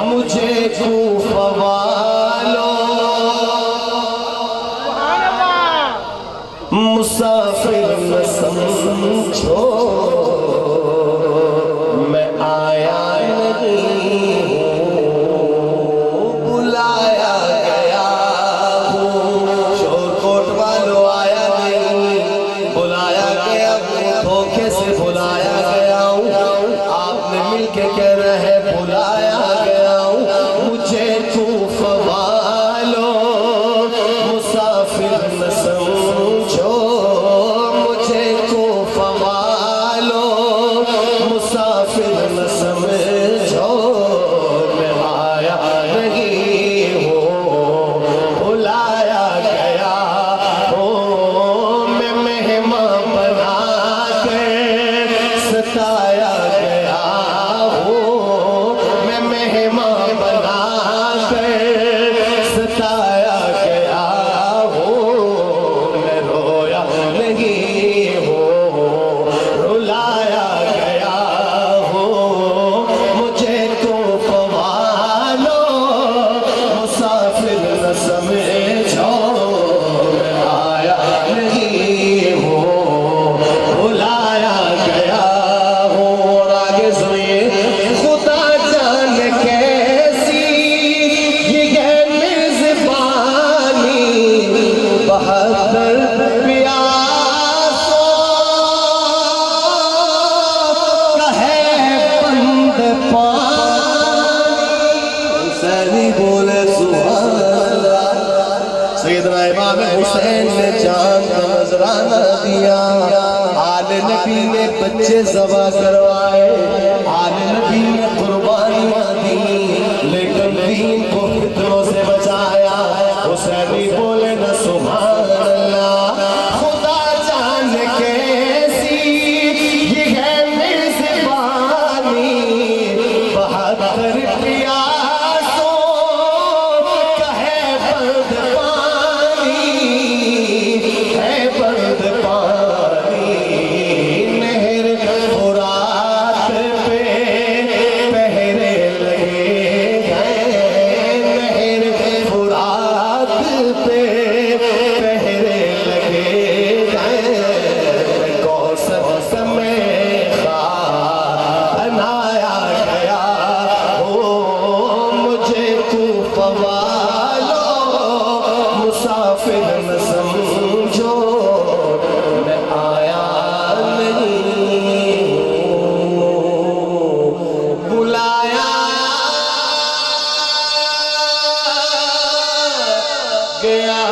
मुझे कूफा वालों मुसाफिर न समझो, मैं आया नहीं हूँ, बुलाया गया हूँ। शोरकोट वालों आया नहीं, बुलाया गया हूँ, धोखे से बुलाया गया हूँ। आपने मिलके कह रहे हैं बुलाया गया हूँ। मुझे कूफा वालों मुसाफिर न समझो, मुझे कूफा वालों मुसाफिर न समझो, मैं आया नहीं हूँ, बुलाया गया हूँ। मैं मेहमान बना कर सताया गया हूँ, मैं मेहमान बना कर सताया गया हूँ। मैं रोया नहीं हूँ, रुलाया गया हूँ। मुझे कूफा वालों मुसाफिर न समझो, मैं आया नहीं हूँ, बुलाया गया हूँ। और आगे सुनिए, खुदा जाने कैसी ये है मेज़बानी, बहत्तर प्यासों का है बंद पानी। हुसैनी बोले सुभान अल्लाह। सैयदना इमाम हुसैन ने जान का नजराना दिया, आले नबी ने बच्चे ज़बा करवाए, आले नबी ने कुर्बानियां दी, लेकिन दीन को फितनों से बचाया। हुसैनी बोले न सुभान अल्लाह। खुदा जाने कैसी ये है मेज़बानी, बहत्तर प्यासों का है बंद पानी, है बंद पानी। नहर फुरात पे पहरे लगे हैं, नहर फुरात पे पहरे लगे हैं। कौसर समय बनाया गया हो, मुझे कूफा वालों मुसाफिर न समझो, मैं आया नहीं हूँ, बुलाया गया